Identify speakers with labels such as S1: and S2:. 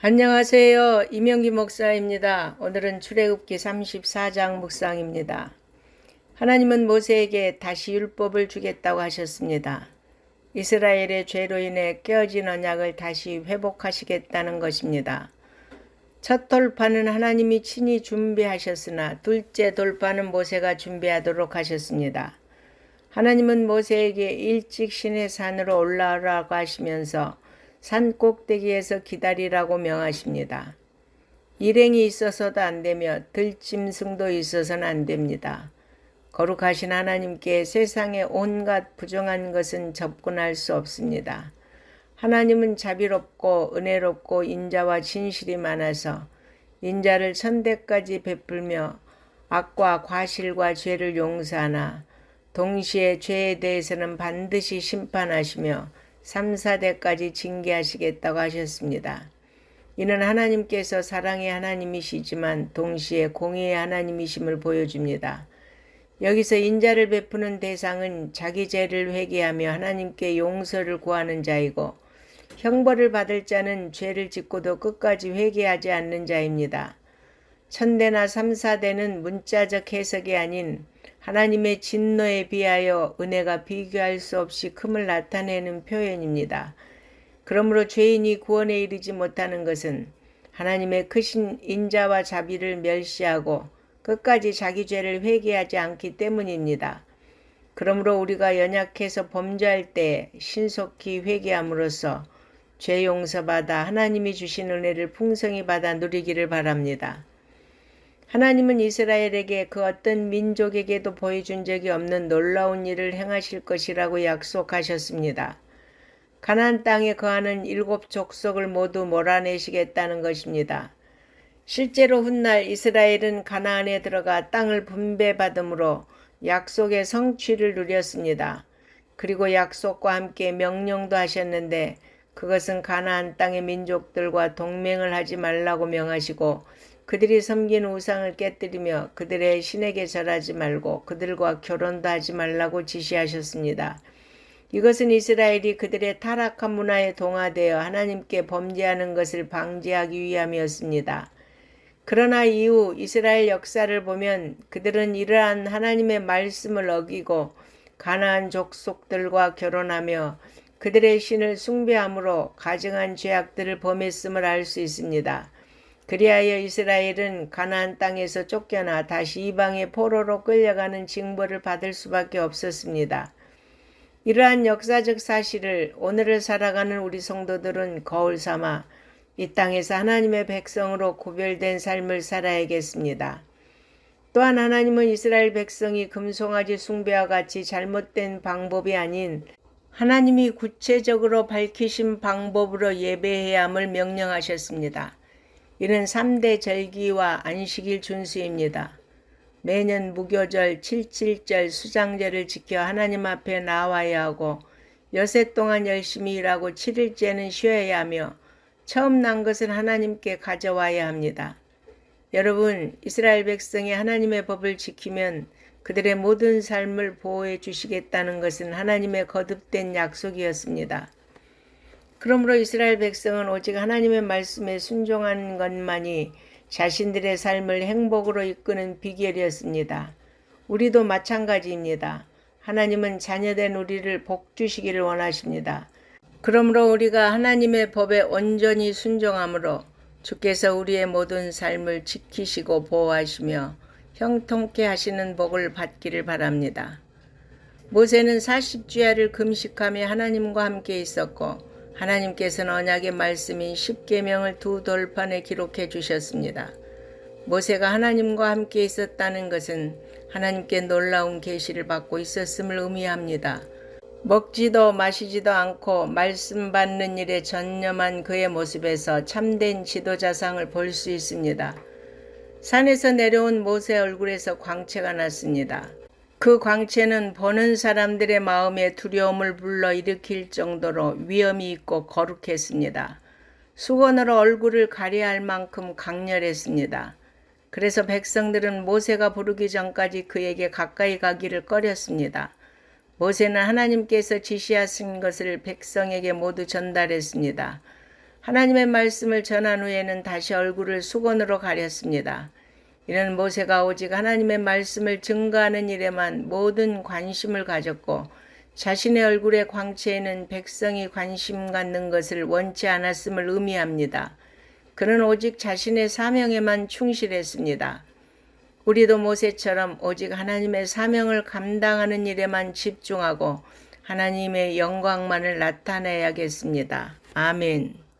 S1: 안녕하세요. 이명기 목사입니다. 오늘은 출애굽기 34장 묵상입니다. 하나님은 모세에게 다시 율법을 주겠다고 하셨습니다. 이스라엘의 죄로 인해 깨어진 언약을 다시 회복하시겠다는 것입니다. 첫 돌파는 하나님이 친히 준비하셨으나 둘째 돌파는 모세가 준비하도록 하셨습니다. 하나님은 모세에게 일찍 시내 산으로 올라오라고 하시면서 산 꼭대기에서 기다리라고 명하십니다. 일행이 있어서도 안 되며 들짐승도 있어서는 안 됩니다. 거룩하신 하나님께 세상의 온갖 부정한 것은 접근할 수 없습니다. 하나님은 자비롭고 은혜롭고 인자와 진실이 많아서 인자를 천대까지 베풀며 악과 과실과 죄를 용서하나 동시에 죄에 대해서는 반드시 심판하시며 3, 4대까지 징계하시겠다고 하셨습니다. 이는 하나님께서 사랑의 하나님이시지만 동시에 공의의 하나님이심을 보여줍니다. 여기서 인자를 베푸는 대상은 자기 죄를 회개하며 하나님께 용서를 구하는 자이고 형벌을 받을 자는 죄를 짓고도 끝까지 회개하지 않는 자입니다. 천대나 3, 4대는 문자적 해석이 아닌 하나님의 진노에 비하여 은혜가 비교할 수 없이 큼을 나타내는 표현입니다. 그러므로 죄인이 구원에 이르지 못하는 것은 하나님의 크신 인자와 자비를 멸시하고 끝까지 자기 죄를 회개하지 않기 때문입니다. 그러므로 우리가 연약해서 범죄할 때 신속히 회개함으로써 죄 용서받아 하나님이 주신 은혜를 풍성히 받아 누리기를 바랍니다. 하나님은 이스라엘에게 그 어떤 민족에게도 보여준 적이 없는 놀라운 일을 행하실 것이라고 약속하셨습니다. 가나안 땅에 거하는 7 족속을 모두 몰아내시겠다는 것입니다. 실제로 훗날 이스라엘은 가나안에 들어가 땅을 분배받음으로 약속의 성취를 누렸습니다. 그리고 약속과 함께 명령도 하셨는데 그것은 가나안 땅의 민족들과 동맹을 하지 말라고 명하시고 그들이 섬긴 우상을 깨뜨리며 그들의 신에게 절하지 말고 그들과 결혼도 하지 말라고 지시하셨습니다. 이것은 이스라엘이 그들의 타락한 문화에 동화되어 하나님께 범죄하는 것을 방지하기 위함이었습니다. 그러나 이후 이스라엘 역사를 보면 그들은 이러한 하나님의 말씀을 어기고 가나안 족속들과 결혼하며 그들의 신을 숭배함으로 가증한 죄악들을 범했음을 알 수 있습니다. 그리하여 이스라엘은 가나안 땅에서 쫓겨나 다시 이방의 포로로 끌려가는 징벌을 받을 수밖에 없었습니다. 이러한 역사적 사실을 오늘을 살아가는 우리 성도들은 거울 삼아 이 땅에서 하나님의 백성으로 구별된 삶을 살아야겠습니다. 또한 하나님은 이스라엘 백성이 금송아지 숭배와 같이 잘못된 방법이 아닌 하나님이 구체적으로 밝히신 방법으로 예배해야 함을 명령하셨습니다. 이는 3대 절기와 안식일 준수입니다. 매년 무교절, 칠칠절, 수장절을 지켜 하나님 앞에 나와야 하고 여세 동안 열심히 일하고 7일째는 쉬어야 하며 처음 난 것은 하나님께 가져와야 합니다. 여러분, 이스라엘 백성이 하나님의 법을 지키면 그들의 모든 삶을 보호해 주시겠다는 것은 하나님의 거듭된 약속이었습니다. 그러므로 이스라엘 백성은 오직 하나님의 말씀에 순종하는 것만이 자신들의 삶을 행복으로 이끄는 비결이었습니다. 우리도 마찬가지입니다. 하나님은 자녀된 우리를 복 주시기를 원하십니다. 그러므로 우리가 하나님의 법에 온전히 순종함으로 주께서 우리의 모든 삶을 지키시고 보호하시며 형통케 하시는 복을 받기를 바랍니다. 모세는 40주야를 금식하며 하나님과 함께 있었고 하나님께서는 언약의 말씀인 십계명을 2 돌판에 기록해 주셨습니다. 모세가 하나님과 함께 있었다는 것은 하나님께 놀라운 계시를 받고 있었음을 의미합니다. 먹지도 마시지도 않고 말씀 받는 일에 전념한 그의 모습에서 참된 지도자상을 볼 수 있습니다. 산에서 내려온 모세 얼굴에서 광채가 났습니다. 그 광채는 보는 사람들의 마음에 두려움을 불러일으킬 정도로 위엄이 있고 거룩했습니다. 수건으로 얼굴을 가려야 할 만큼 강렬했습니다. 그래서 백성들은 모세가 부르기 전까지 그에게 가까이 가기를 꺼렸습니다. 모세는 하나님께서 지시하신 것을 백성에게 모두 전달했습니다. 하나님의 말씀을 전한 후에는 다시 얼굴을 수건으로 가렸습니다. 이는 모세가 오직 하나님의 말씀을 증거하는 일에만 모든 관심을 가졌고 자신의 얼굴의 광채에는 백성이 관심 갖는 것을 원치 않았음을 의미합니다. 그는 오직 자신의 사명에만 충실했습니다. 우리도 모세처럼 오직 하나님의 사명을 감당하는 일에만 집중하고 하나님의 영광만을 나타내야겠습니다. 아멘.